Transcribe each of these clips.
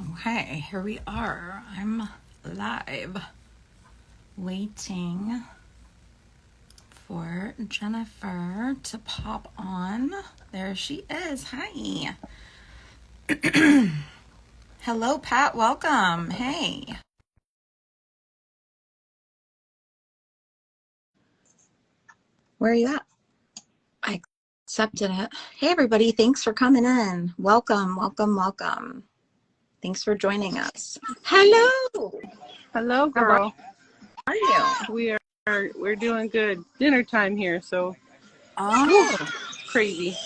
Okay, here we are. I'm live, waiting for Jennifer to pop on. There she is. Hi. Hello, Pat. Welcome. Hey. Where are you at? I accepted it. Hey, everybody. Thanks for coming in. Welcome, welcome, welcome. Thanks for joining us. Hello. Hello, How girl. are you? We're doing good. Dinner time here, so Oh, crazy.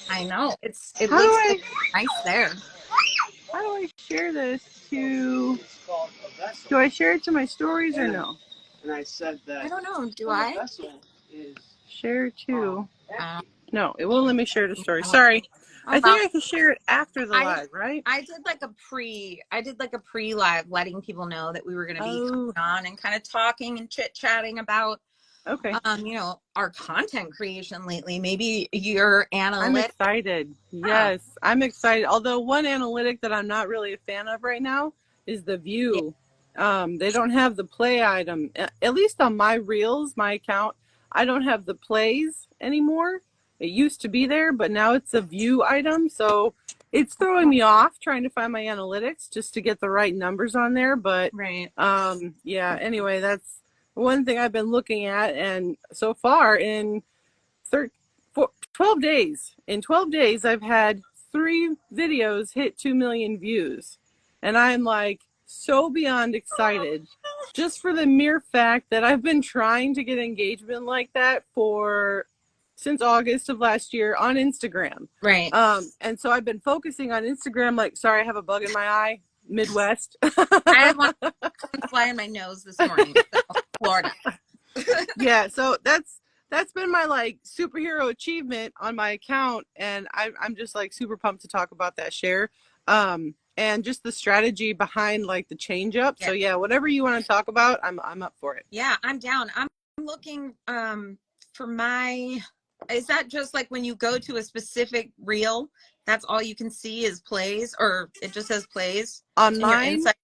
I know. It How do looks I nice there. how do I share this to? Do I share it to my stories or no? And I said that I don't know. Do I? vessel is Share to. Uh, No, it won't let me share the story. Sorry. oh I think well. I can share it after the I live, right? I did like a pre live letting people know that we were gonna be coming Oh, on and kind of talking and chit chatting about okay. our content creation lately. Maybe your I'm analytics. excited. Yeah. Yes, I'm excited. Although one analytic that I'm not really a fan of right now is the Yeah. view. They don't have the play item. At least on my reels, my account, I don't have the plays anymore. It used to be there, but now it's a view item. So it's throwing me off trying to find my analytics just to get the right numbers on there. But Right. yeah, anyway, that's one thing I've been looking at. And so far in 12 days. In 12 days, I've had 3 videos hit 2 million views. And I'm like so beyond excited just for the mere fact that I've been trying to get engagement like that for since August of last year on Instagram. Right. And so I've been focusing on Instagram. Like, sorry, I have a bug in my eye. Midwest. I had one fly in my nose this morning. So, Florida. Yeah, so that's been my like superhero achievement on my account, and I'm just like super pumped to talk about that share, and just the strategy behind like the change up. Yeah. So yeah, whatever you want to talk about, I'm up for it. Yeah, I'm down. I'm looking for my is that just like when you go to a specific reel, that's all you can see is plays, or it just says plays On in your mine, insight?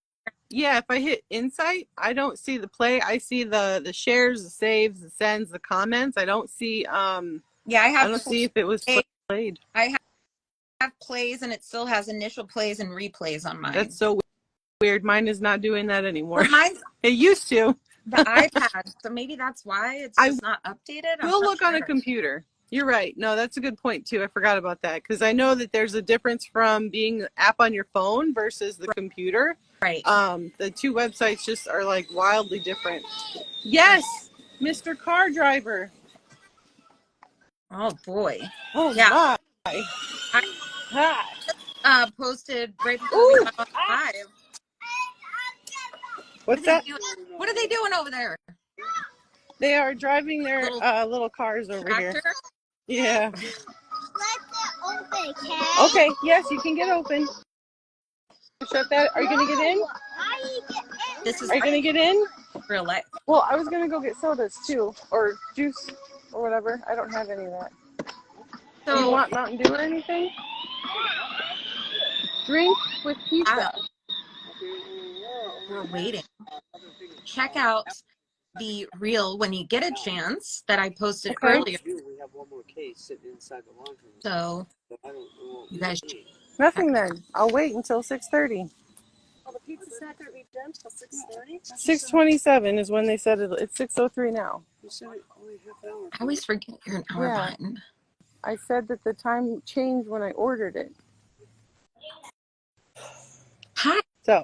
yeah, if I hit insight, I don't see the play. I see the shares, the saves, the sends, the comments. I don't see Yeah, I don't see if it was played. I have plays and it still has initial plays and replays on mine. That's so weird. Mine is not doing that anymore. Well, mine's It used to. the iPad, so maybe that's why it's I just not updated. I'm we'll not look on a sure. computer. You're right. No, that's a good point too. I forgot about that because I know that there's a difference from being an app on your phone versus the computer. Right. The two websites just are like wildly different. Yes, Mr. Car Driver. Oh boy. Oh Yeah. my. I posted right before we Ooh, got on live. what's that? What are they doing over there? They are driving their Little little cars over tractor? here. Yeah. Let it open, okay? Okay. Yes, you can get open. Shut that. Are you gonna get in? This is Are you gonna get in? real life. Well, I was gonna go get sodas too, or juice, or whatever. I don't have any of that. Do you So want Mountain Dew or anything? Drink with pizza. we're waiting. Check out the reel when you get a chance that I posted earlier. we have one more case sitting inside the laundry room. So I don't know. you guys Nothing then. I'll wait until 6:30. Oh, the pizza's not going to be done till 6:30? 6:27 is when they said it. It's 6:03 now. You said it only half an hour. I always forget you're an hour Yeah. behind. I said that the time changed when I ordered it. Hi. So,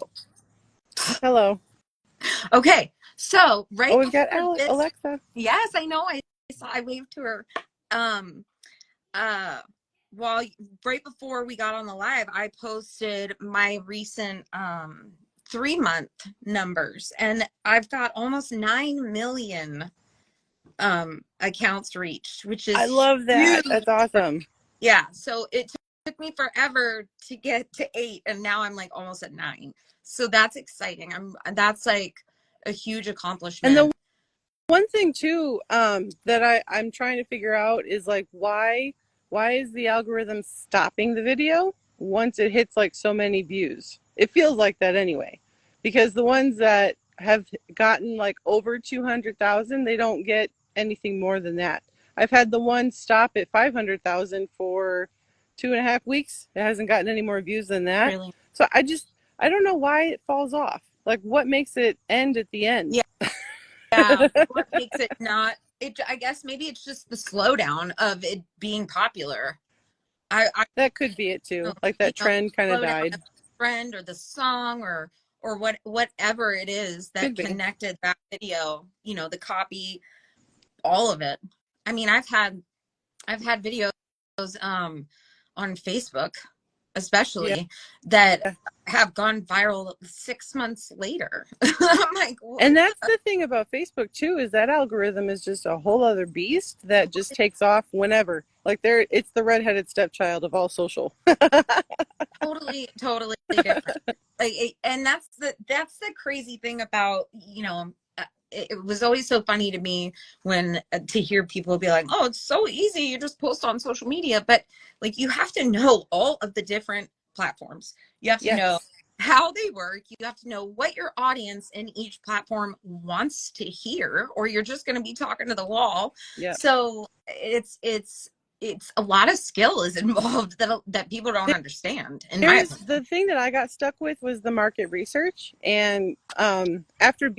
hello. Okay. So right Oh, we've got before this, Alexa. yes, I know. I waved to her. While right before we got on the live, I posted my recent 3-month numbers, and I've got almost 9 million accounts reached, which is I love that. huge. That's awesome. Yeah, so it took me forever to get to 8, and now I'm like almost at 9. So that's exciting. That's like a huge accomplishment. And the one thing too that I'm trying to figure out is like why is the algorithm stopping the video? once it hits like so many views. It feels like that anyway, because the ones that have gotten like over 200,000, they don't get anything more than that. I've had the one stop at 500,000 for 2.5 weeks. It hasn't gotten any more views than that. Really? So I don't know why it falls off. Like, what makes it end at the end? Yeah. Yeah. What makes it not? I guess maybe it's just the slowdown of it being popular. I That could be it too. know, Like that trend kind of slowdown died. of the trend or the song or whatever it is that Could be. connected that video. The copy, all of it. I mean, I've had videos on Facebook, especially that have gone viral 6 months later. I'm like, what? And that's the thing about Facebook too, is that algorithm is just a whole other beast that just takes off whenever. Like it's the redheaded stepchild of all social. Totally different. And that's the crazy thing about, it was always so funny to me when to hear people be like, oh, it's so easy, you just post on social media. But like, you have to know all of the different platforms. You have to know how they work. You have to know what your audience in each platform wants to hear, or you're just going to be talking to the wall. Yeah. So it's a lot of skill is involved that people don't understand. The thing that I got stuck with was the market research. And after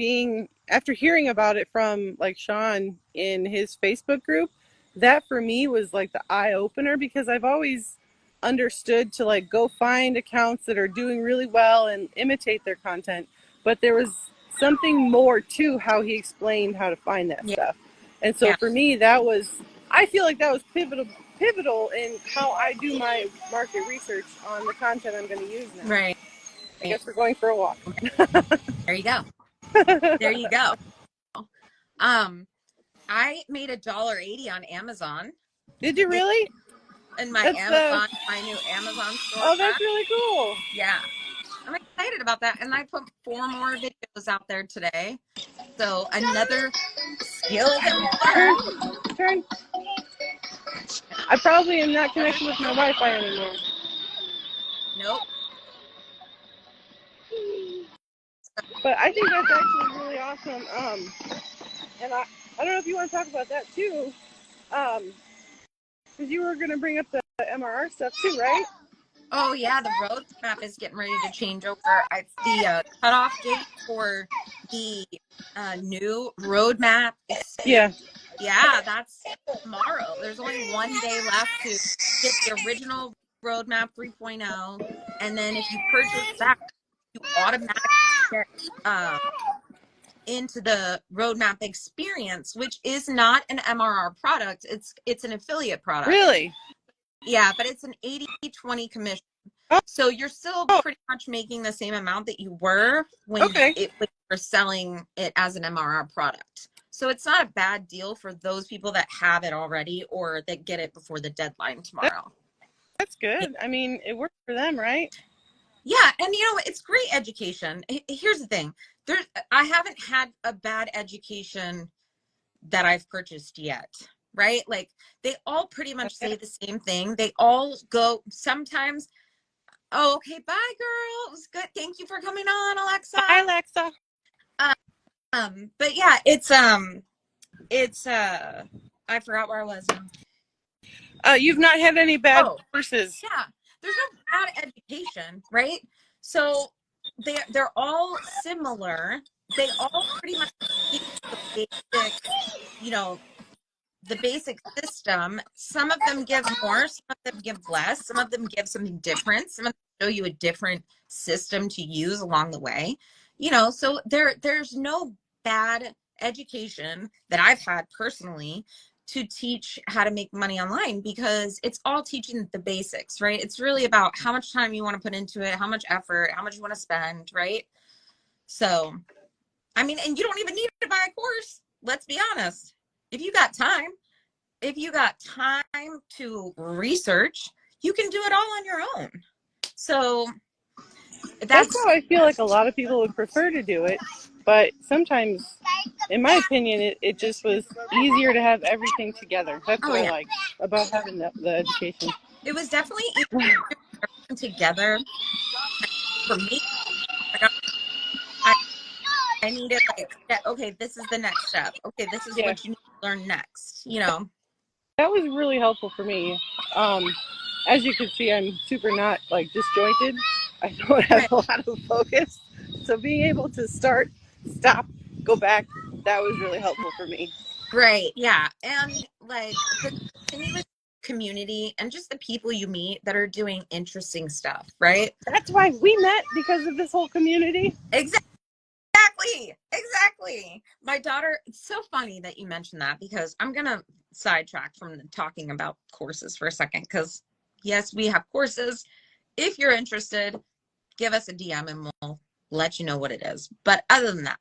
hearing about it from like Sean in his Facebook group, that for me was like the eye opener, because I've always understood to like go find accounts that are doing really well and imitate their content. But there was something more to how he explained how to find that stuff. And so for me, I feel like that was pivotal in how I do my market research on the content I'm going to use now. Right. I guess we're going for a walk. There you go. There you go. I made $1.80 on Amazon. Did you really? In my new Amazon store. Oh, that's really cool. Yeah. I'm excited about that. And I put 4 more videos out there today. So another skill that we learned. Turn. I probably am not connected with my Wi-Fi anymore. Nope. But I think that's actually really awesome. And I don't know if you want to talk about that too. Because you were going to bring up the MRR stuff too, right? Oh yeah, the roadmap is getting ready to change over. The cutoff date for the new roadmap is that's tomorrow. There's only 1 day left to get the original roadmap 3.0, and then if you purchase that, you automatically get into the roadmap experience, which is not an MRR product. It's an affiliate product. Really? Yeah, but it's an 80-20 commission. So you're still pretty much making the same amount that you were when you were selling it as an MRR product. So it's not a bad deal for those people that have it already or that get it before the deadline tomorrow. That's good. I mean, it worked for them, right? Yeah, and it's great education. Here's the thing. I haven't had a bad education that I've purchased yet. Right? Like, they all pretty much say the same thing. They all go sometimes, oh, okay, bye, girl. It was good. Thank you for coming on, Alexa. Bye, Alexa. But yeah, it's I forgot where I was. You've not had any bad courses. Yeah, there's no bad education, right? So they're all similar. They all pretty much teach the basic, the basic system. Some of them give more, some of them give less, some of them give something different, some of them show you a different system to use along the way. So there's no bad education that I've had personally to teach how to make money online, because it's all teaching the basics, right? It's really about how much time you want to put into it, how much effort, how much you want to spend, right? So, I mean, and you don't even need to buy a course. Let's be honest. If you got time to research, you can do it all on your own. So that's how I feel like a lot of people would prefer to do it. But sometimes, in my opinion, it just was easier to have everything together. That's what I like about having the education. It was definitely easier together. For me, like, I, I needed like, okay, this is the next step. Okay, this is Yeah, what you need to learn next, you know? that was really helpful for me. Um, as you can see, I'm super not like disjointed. I don't have Right. a lot of focus. So being able to start, stop, go back, that was really helpful for me. Right. Yeah. And like the continuous community and just the people you meet that are doing interesting stuff, right? That's why we met, because of this whole community. Exactly. Exactly. My daughter, it's so funny that you mentioned that because I'm going to sidetrack from talking about courses for a second because, yes, we have courses. If you're interested, give us a DM and we'll let you know what it is. But other than that,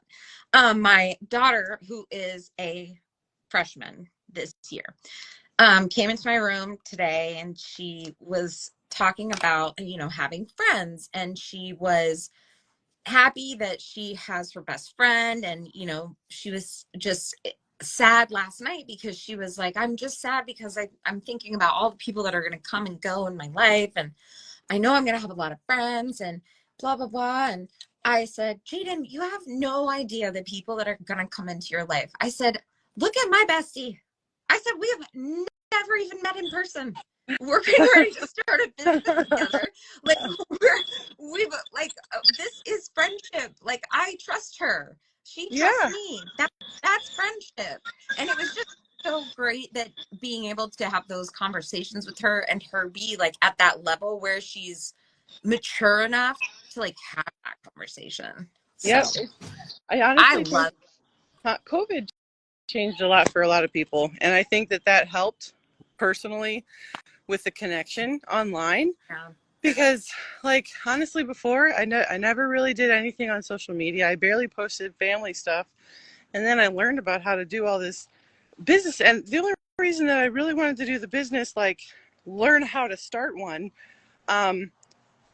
my daughter, who is a freshman this year, came into my room today and she was talking about, having friends, and she was happy that she has her best friend. And, she was just sad last night because she was like, I'm just sad because I'm thinking about all the people that are going to come and go in my life. And I know I'm going to have a lot of friends and blah, blah, blah. And I said, Jaden, you have no idea the people that are going to come into your life. I said, look at my bestie. I said, we have never even met in person. We're getting ready to start a business together. Like, this is friendship. Like, I trust her. She trusts Yeah. me. That's friendship. And it was just so great that being able to have those conversations with her and her be like at that level where she's mature enough to like have that conversation. Yep. So I I honestly think love COVID changed a lot for a lot of people. And I think that helped personally with the connection online. yeah. Because, like, honestly, before, I never really did anything on social media. I barely posted family stuff. And then I learned about how to do all this business. And the only reason that I really wanted to do the business, like, learn how to start one,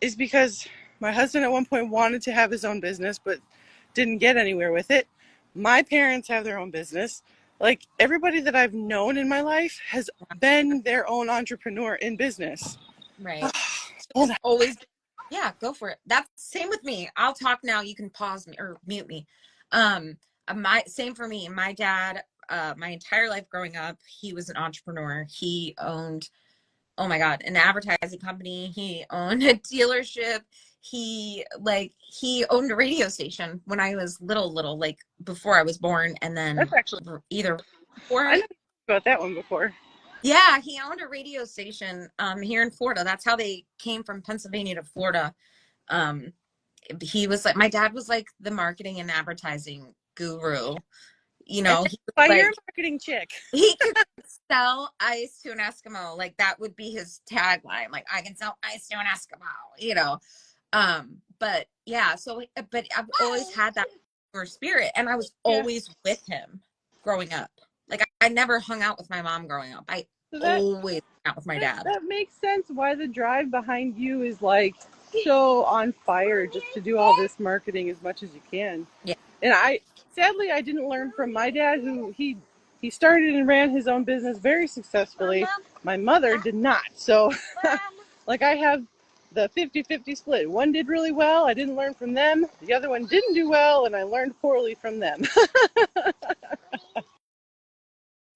is because my husband at one point wanted to have his own business, but didn't get anywhere with it. My parents have their own business. Like, everybody that I've known in my life has been their own entrepreneur in business. Right. So Hold it's on. always, yeah, go for it. That's same with me. I'll talk now. You can pause me or mute me. My same for me. My dad, my entire life growing up, he was an entrepreneur. He owned, oh my God, an advertising company. He owned a dealership. He owned a radio station when I was little, like before I was born. And then That's actually, either I before, know about that one before. yeah, he owned a radio station here in Florida. That's how they came from Pennsylvania to Florida. Um, he was like, my dad was like the marketing and advertising guru. You And know, that's he was why you're a like, marketing chick. he could sell ice to an Eskimo. Like that would be his tagline. Like, I can sell ice to an Eskimo. But yeah, but I've always had that spirit, and I was Yeah. always with him growing up. Like I never hung out with my mom growing up. I So always hung out with my dad. that makes sense why the drive behind you is like so on fire, just to do all this marketing as much as you can. Yeah. And sadly I didn't learn from my dad, who he started and ran his own business very successfully. My mother did not. So like, I have the 50-50 split. One did really well, I didn't learn from them. The other one didn't do well, and I learned poorly from them.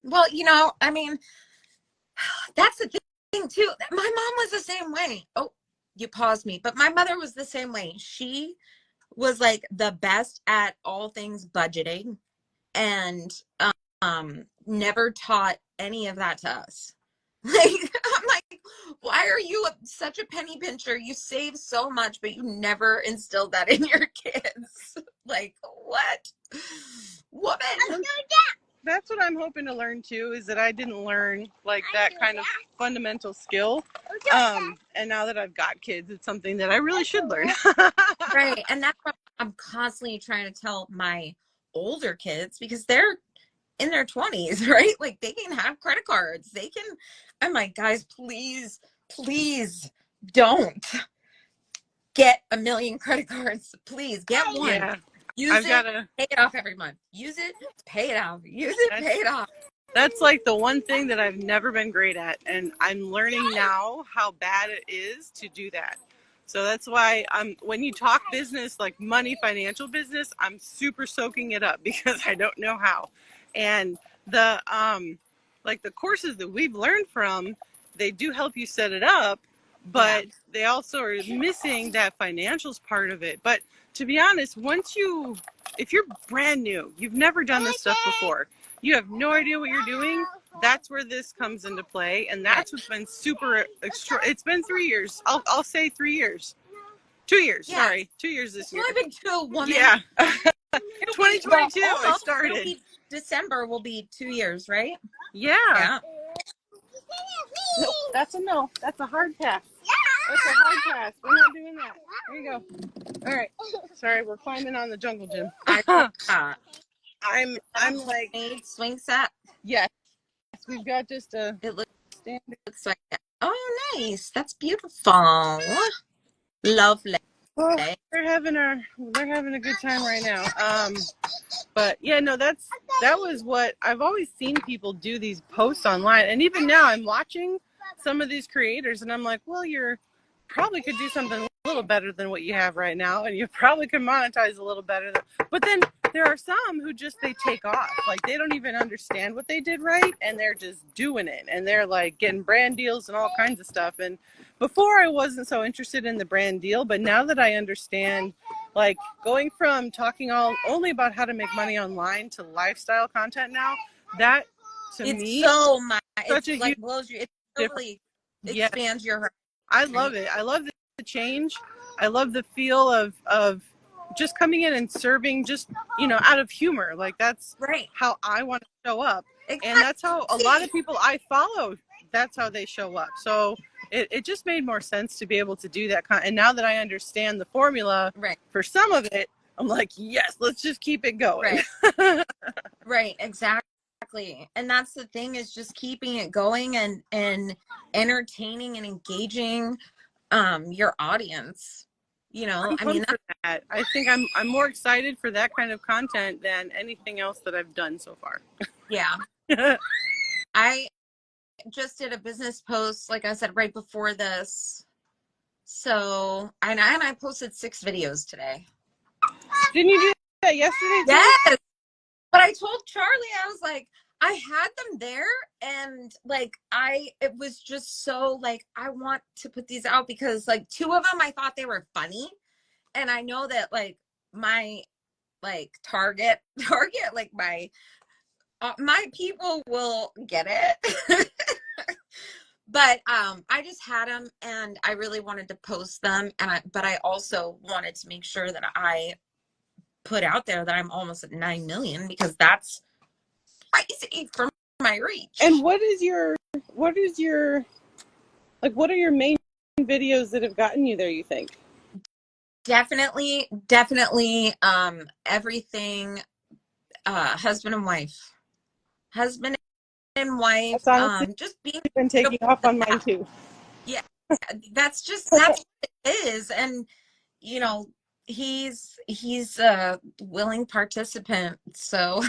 Well, I mean, that's the thing too. My mom was the same way. Oh, you paused me, but my mother was the same way. She was like the best at all things budgeting and never taught any of that to us. Like, I'm like, why are you such a penny pincher? You save so much, but you never instilled that in your kids. Like, what? Woman. That's what I'm hoping to learn too, is that I didn't learn like that kind of fundamental skill. And now that I've got kids, it's something that I really should learn. Right. And that's what I'm constantly trying to tell my older kids because they're in their 20s, right? Like they can have credit cards. I'm like, guys, please, please don't get a million credit cards. Please get one. Yeah. Use I've it, got to, pay it off every month. Use it, pay it off. Use it, pay it off. That's like the one thing that I've never been great at, and I'm learning now how bad it is to do that. So that's why when you talk business, like money, financial business, I'm super soaking it up because I don't know how. And the like the courses that we've learned from, they do help you set it up, but they also are missing that financials part of it. But to be honest, if you're brand new, you've never done this stuff before, you have no idea what you're doing, that's where this comes into play. And that's what's been super extra. It's been 3 years. I'll say 3 years. 2 years. Yeah. Sorry. 2 years this year. It's only been 2 women. Yeah. 2022 I started. December will be 2 years, right? Yeah. Nope, that's a no. That's a hard pass. That's a hard pass. We're not doing that. There you go. All right. Sorry, we're climbing on the jungle gym. I'm like swing set. Yes. We've got just a It looks standard. like that. Oh, nice. That's beautiful. Lovely. Well, they're having a good time right now. But yeah, no, that was what I've always seen people do, these posts online, and even now I'm watching some of these creators, and I'm like, well, you're probably could do something a little better than what you have right now, and you probably could monetize a little better. But then there are some who they take off, like they don't even understand what they did right, and they're just doing it, and they're like getting brand deals and all kinds of stuff. And before I wasn't so interested in the brand deal, but now that I understand, like going from talking only about how to make money online to lifestyle content now, that to me, so much. Such it's a like huge blows you. It totally expands your heart. I love it. I love the change. I love the feel of just coming in and serving, just out of humor. Like that's how I want to show up, and that's how a lot of people I follow. That's how they show up. So it just made more sense to be able to do that and now that I understand the formula for some of it, I'm like, yes, let's just keep it going. Right, exactly. And that's the thing, is just keeping it going and entertaining and engaging your audience. I mean, for that. I think I'm more excited for that kind of content than anything else that I've done so far. Yeah. I just did a business post, like I said, right before this. So, and I posted 6 videos today. Didn't you do that yesterday? Yes. But I told Charlie, I was like, I had them there, and like it was just so like, I want to put these out because like 2 of them I thought they were funny, and I know that like my like target like my people will get it. But I just had them, and I really wanted to post them, but I also wanted to make sure that I put out there that I'm almost at 9 million, because that's crazy for my reach. And what are your main videos that have gotten you there, you think? Definitely everything husband and wife. Just being been taking off on mine too. Yeah, that's what it is. And he's a willing participant, so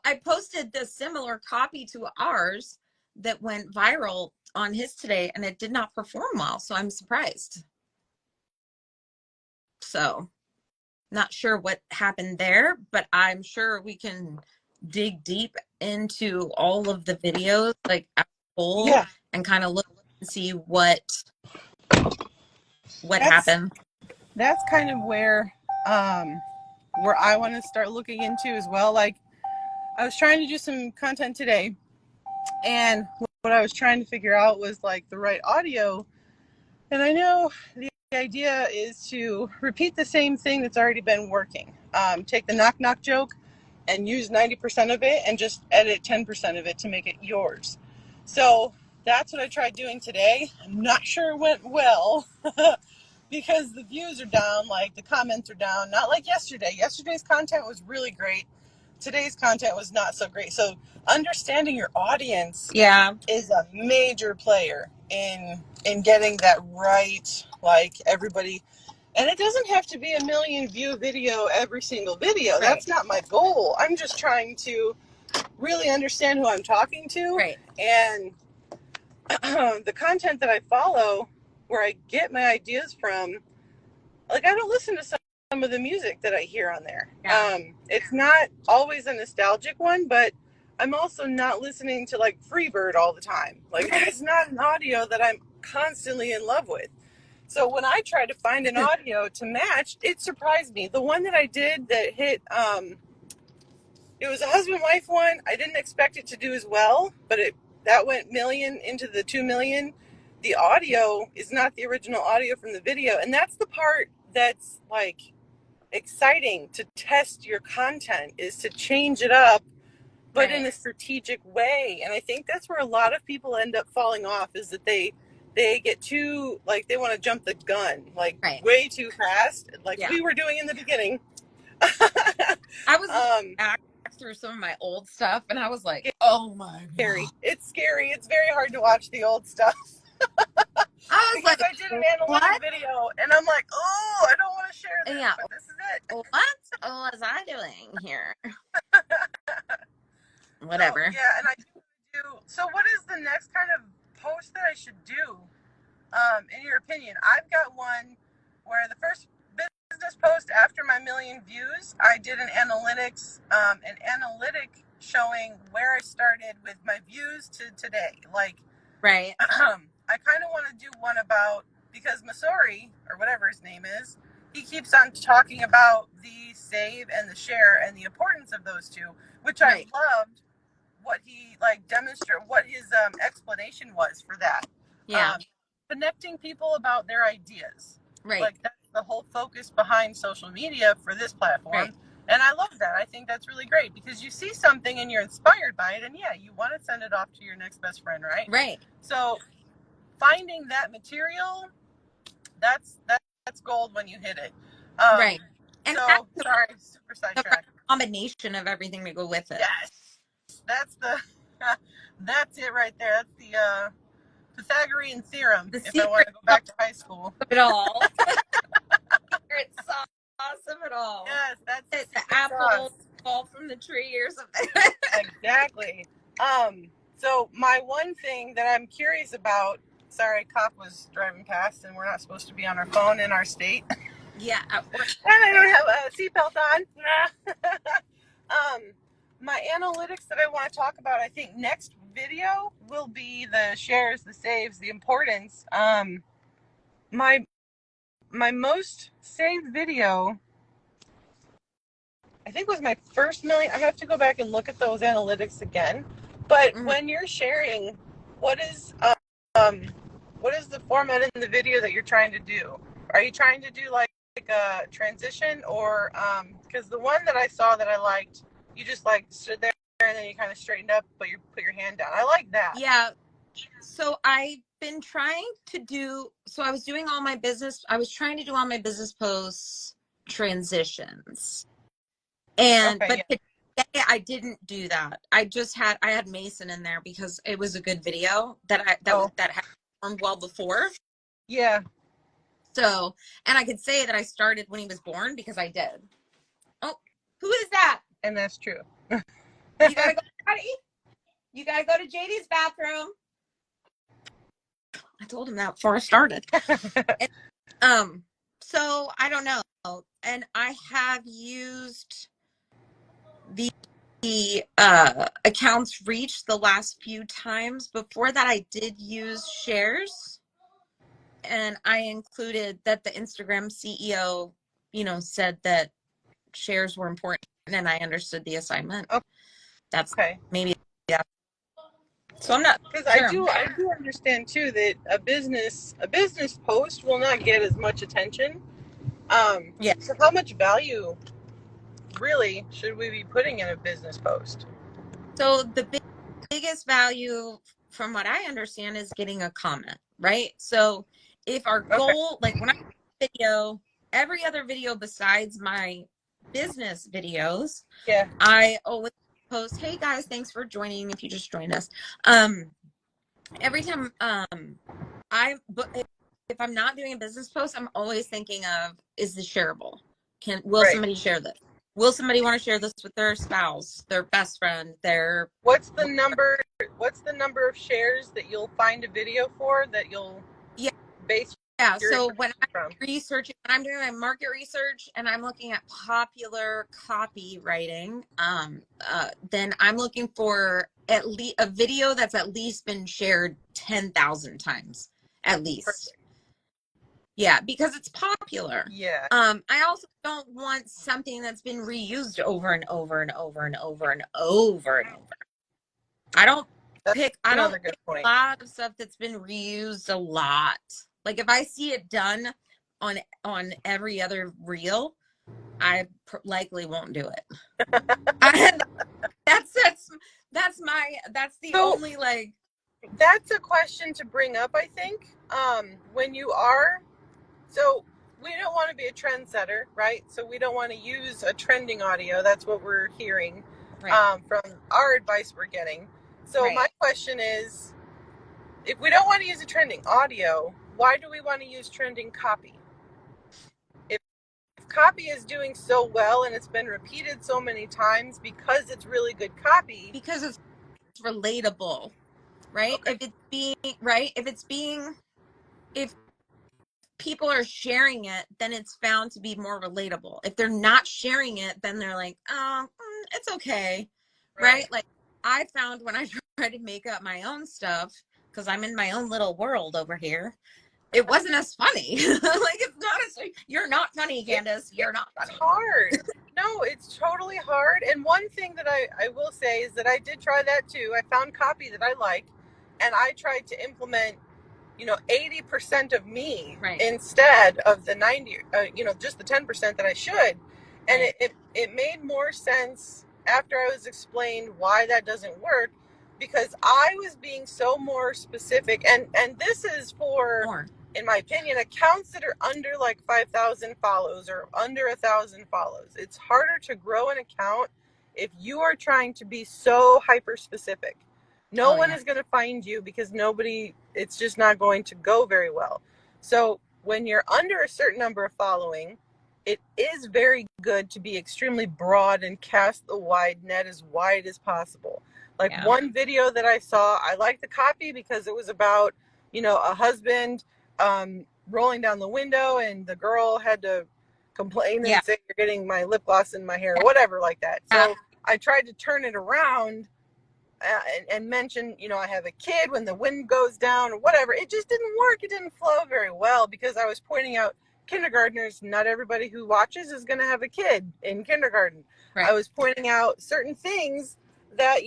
I posted the similar copy to ours that went viral on his today, and it did not perform well, so I'm surprised. So not sure what happened there, but I'm sure we can dig deep into all of the videos like as a whole, and kind of look and see what happened. That's kind of where I want to start looking into as well. Like I was trying to do some content today, and what I was trying to figure out was like the right audio. And I know the idea is to repeat the same thing that's already been working. Take the knock knock joke and use 90% of it and just edit 10% of it to make it yours. So that's what I tried doing today. I'm not sure it went well because the views are down, like the comments are down, not like yesterday. Yesterday's content was really great. Today's content was not so great. So understanding your audience is a major player in getting that right, like everybody. And it doesn't have to be a 1 million view video every single video. That's not my goal. I'm just trying to really understand who I'm talking to. Right. And the content that I follow, where I get my ideas from, like I don't listen to some of the music that I hear on there. Yeah. It's not always a nostalgic one, but I'm also not listening to like Freebird all the time. Like it's not an audio that I'm constantly in love with. So when I tried to find an audio to match, it surprised me. The one that I did that hit, it was a husband-wife one. I didn't expect it to do as well, but that went million into the 2 million. The audio is not the original audio from the video, and that's the part that's like exciting to test your content, is to change it up, but in a strategic way. And I think that's where a lot of people end up falling off, is that they get too, like, they want to jump the gun, like way too fast, like we were doing in the beginning. I was back through some of my old stuff, and I was like, oh my scary. God. It's scary. It's very hard to watch the old stuff. I was like, I did an analytic video, and I'm like, oh, I don't want to share this, but this is it. What was I doing here? Whatever. So, yeah, and I do. So what is the next kind of post that I should do, in your opinion? I've got one where the first business post after my 1 million views, I did an analytic showing where I started with my views to today. Like, right. I kind of want to do one about, because Masori, or whatever his name is, he keeps on talking about the save and the share and the importance of those two, which I loved what he demonstrated, what his explanation was for that. Yeah. Connecting people about their ideas. Right. Like, that's the whole focus behind social media for this platform. Right. And I love that. I think that's really great, because you see something and you're inspired by it, and you want to send it off to your next best friend, right? Right. So finding that material, that's gold when you hit it. Right. And so, sorry, super sidetracked. Combination of everything to go with it. Yes. That's it right there. That's the Pythagorean theorem, if I want to go back to high school. It all. Secret sauce of it all. Yes, that's it. The apples fall from the tree or something. Exactly. So my one thing that I'm curious about, sorry, cop was driving past, and we're not supposed to be on our phone in our state. Yeah. And I don't have a seatbelt on. My analytics that I want to talk about, I think next video will be the shares, the saves, the importance. My most saved video, I think, was my first 1 million. I have to go back and look at those analytics again. But when you're sharing, what is the format in the video that you're trying to do? Are you trying to do like a transition, or because the one that I saw that I liked, you just like stood there and then you kind of straightened up, but you put your hand down. I like that. Yeah. So I've been trying to do, I was trying to do all my business posts transitions. And, but today I didn't do that. I had Mason in there because it was a good video that had performed well before. Yeah. So, and I could say that I started when he was born because I did. Oh, who is that? And that's true. You gotta go, buddy. You gotta go to JD's bathroom. I told him that before I started. And, so I don't know. And I have used the accounts reached the last few times. Before that, I did use shares. And I included that the Instagram CEO, said that shares were important, and I understood the assignment. Okay. That's maybe, yeah. So I'm not, because I do understand too that a business post will not get as much attention. Yeah. So how much value really should we be putting in a business post? So the biggest value, from what I understand, is getting a comment, right? So if our goal, like when I video, every other video besides my business videos, I always post, hey guys, thanks for joining if you just joined us. Every time if I'm not doing a business post, I'm always thinking of, is this shareable? Will somebody share this? will somebody want to share this with their spouse, their best friend, their What's the number of shares that you'll find a video for that you'll yeah base yeah your so when I'm from? researching, when I'm doing my market research and I'm looking at popular copywriting, then I'm looking for at least a video that's at least been shared 10,000 times at least. Perfect. Yeah, because it's popular. Yeah. I also don't want something that's been reused over and over and over and over and over and over. I don't pick a lot of stuff that's been reused a lot. Like if I see it done on every other reel, I likely won't do it. That's the only like. That's a question to bring up, I think. When you are, so we don't want to be a trendsetter, right? So we don't want to use a trending audio. That's what we're hearing from our advice we're getting. So my question is, if we don't want to use a trending audio, why do we want to use trending copy? If copy is doing so well and it's been repeated so many times because it's really good copy. Because it's relatable, right? Okay. If people are sharing it, then it's found to be more relatable. If they're not sharing it, then they're like, oh, it's okay, right? Like I found when I tried to make up my own stuff, because I'm in my own little world over here, it wasn't as funny. Like it's not as, you're not funny, Candace. You're not funny. It's hard. No, it's totally hard. And one thing that I will say is that I did try that too. I found copy that I like, and I tried to implement 80% of me instead of the 90, just the 10% that I should. And it made more sense after I was explained why that doesn't work, because I was being so more specific. And this is for, in my opinion, accounts that are under like 5,000 follows or under 1,000 follows. It's harder to grow an account if you are trying to be so hyper specific. No one is going to find you because it's just not going to go very well. So when you're under a certain number of following, it is very good to be extremely broad and cast the wide net as wide as possible. Like one video that I saw, I liked the copy because it was about, a husband rolling down the window and the girl had to complain and say, you're getting my lip gloss in my hair or whatever like that. So I tried to turn it around and mention, I have a kid when the wind goes down or whatever. It just didn't work. It didn't flow very well because I was pointing out kindergartners, not everybody who watches is going to have a kid in kindergarten. I was pointing out certain things that,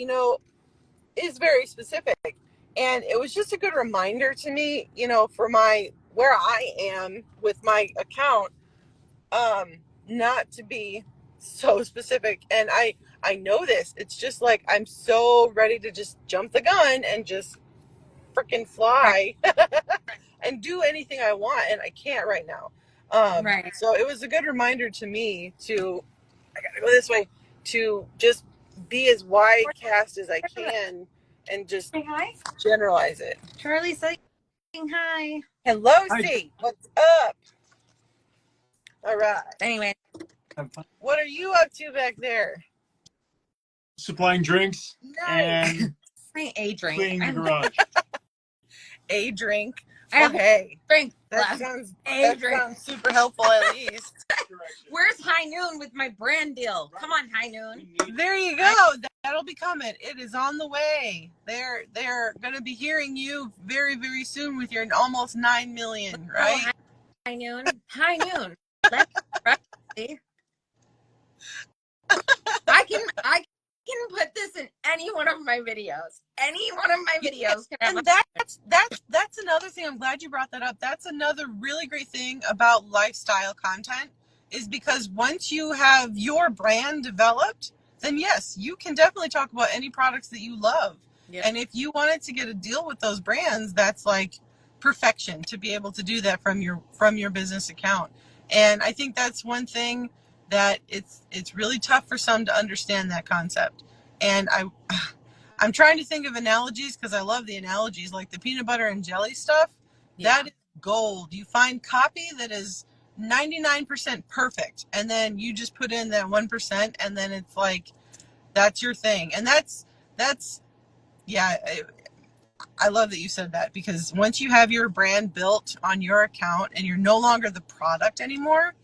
is very specific. And it was just a good reminder to me, for where I am with my account, not to be so specific. And I know this. It's just like I'm so ready to just jump the gun and just freaking fly and do anything I want, and I can't right now. So it was a good reminder to me I gotta go this way, to just be as wide cast as I can and just generalize it. Charlie's saying hi. Hello, C. What's up? All right. Anyway, what are you up to back there? Supplying drinks and a drink. Cleaning the garage. A drink. Well, hey, drink. That sounds super helpful at least. Where's High Noon with my brand deal? Come on, High Noon. There you go. That'll be coming. It is on the way. They're going to be hearing you very, very soon with your almost 9 million, right? Oh, High Noon. High Noon. I can put this in any one of my videos. Any one of my videos can have. And that's another thing. I'm glad you brought that up. That's another really great thing about lifestyle content, is because once you have your brand developed, then yes, you can definitely talk about any products that you love. Yep. And if you wanted to get a deal with those brands, that's like perfection to be able to do that from your business account. And I think that's one thing that it's really tough for some to understand that concept. And I'm trying to think of analogies because I love the analogies, like the peanut butter and jelly stuff. Yeah. That is gold. You find copy that is 99% perfect, and then you just put in that 1%, and then it's like that's your thing. And that's yeah, I love that you said that, because once you have your brand built on your account and you're no longer the product anymore,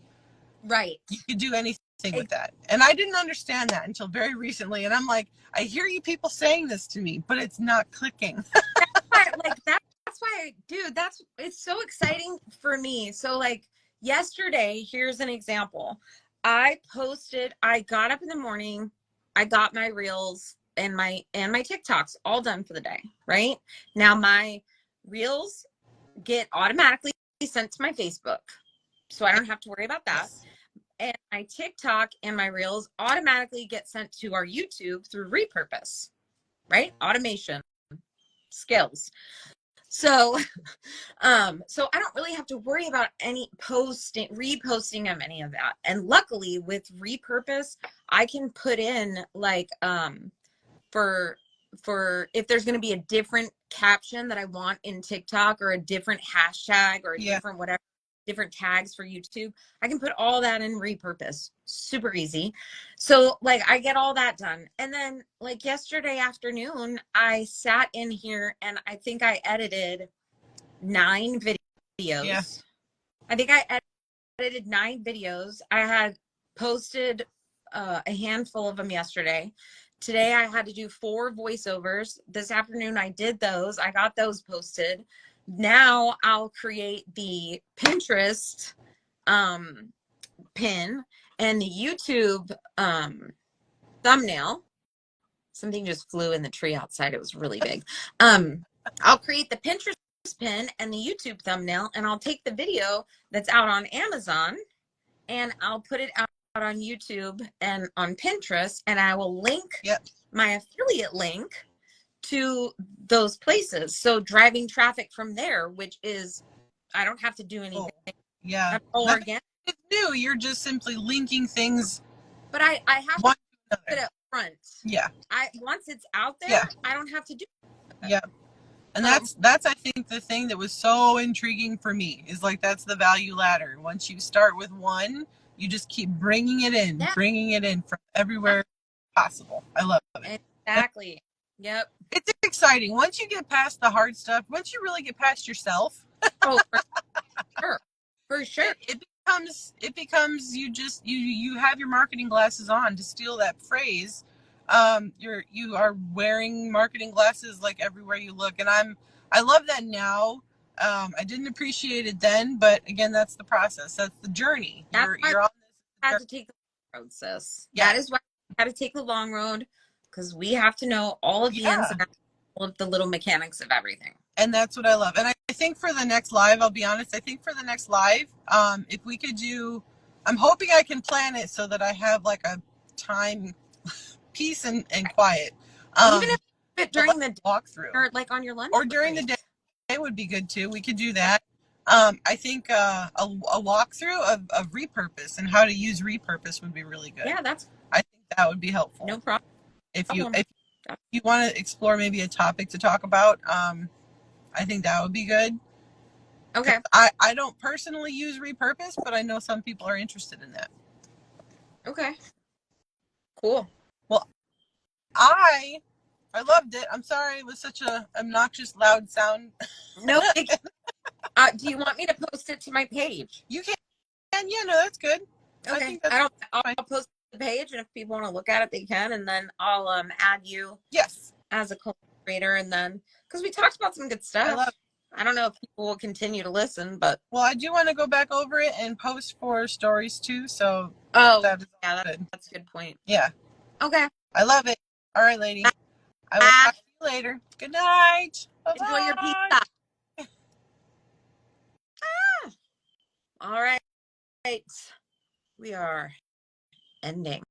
Right. you can do anything with that. And I didn't understand that until very recently, and I'm like, I hear you people saying this to me, but it's not clicking. That's why, dude, it's so exciting for me. So like yesterday, here's an example. I got up in the morning, I got my reels and my TikToks all done for the day, right? Now my reels get automatically sent to my Facebook. So I don't have to worry about that. Yes. And my TikTok and my reels automatically get sent to our YouTube through repurpose, right? Automation skills. So, so I don't really have to worry about any reposting of any of that. And luckily with repurpose, I can put in like, for if there's going to be a different caption that I want in TikTok, or a different hashtag, or a different whatever, different tags for YouTube, I can put all that in repurpose. Super easy. So like I get all that done. And then like yesterday afternoon, I sat in here and I think I edited 9 videos. Yeah. I think I edited 9 videos. I had posted a handful of them yesterday. Today I had to do 4 voiceovers. This afternoon I did those. I got those posted. Now I'll create the Pinterest pin and the YouTube thumbnail. Something just flew in the tree outside. It was really big. I'll create the Pinterest pin and the YouTube thumbnail, and I'll take the video that's out on Amazon and I'll put it out on YouTube and on Pinterest, and I will link my affiliate link to those places. So driving traffic from there, which is, I don't have to do anything. Yeah. All organic. It's new. You're just simply linking things. But I have to put it up front. Yeah. Once it's out there, I don't have to do it. Yeah. And that's I think the thing that was so intriguing for me is like, that's the value ladder. Once you start with one, you just keep bringing it in from everywhere possible. I love it. Exactly. Yep. It's exciting. Once you get past the hard stuff, once you really get past yourself. Oh, for sure. It becomes you have your marketing glasses on, to steal that phrase. You are wearing marketing glasses like everywhere you look, and I love that now. I didn't appreciate it then, but again, that's the process. That's the journey. You're on this. I had to take the long road, sis. Yeah. That is why I had to take the long road, because we have to know all of the ins and outs, all of the little mechanics of everything. And that's what I love. And I think for the next live, I'll be honest, I think for the next live, if we could do, I'm hoping I can plan it so that I have like a time, peace and quiet. Even if during the walkthrough, or like on your lunch, or during the day, it would be good too. We could do that. I think a walkthrough of repurpose and how to use repurpose would be really good. Yeah, I think that would be helpful. No problem. If you want to explore maybe a topic to talk about, I think that would be good. Okay. I don't personally use repurpose, but I know some people are interested in that. Okay. Cool. Well, I loved it. I'm sorry it was such a obnoxious, loud sound. No. Do you want me to post it to my page? You can. Yeah, no, that's good. Okay. I'll post the page, and if people want to look at it, they can, and then I'll add you. Yes. As a co-creator, and then because we talked about some good stuff. I don't know if people will continue to listen, but I do want to go back over it and post for stories too. So that's a good point. Yeah. Okay. I love it. All right, lady. I will talk to you later. Good night. Bye-bye. Enjoy your pizza. All right. We are ending.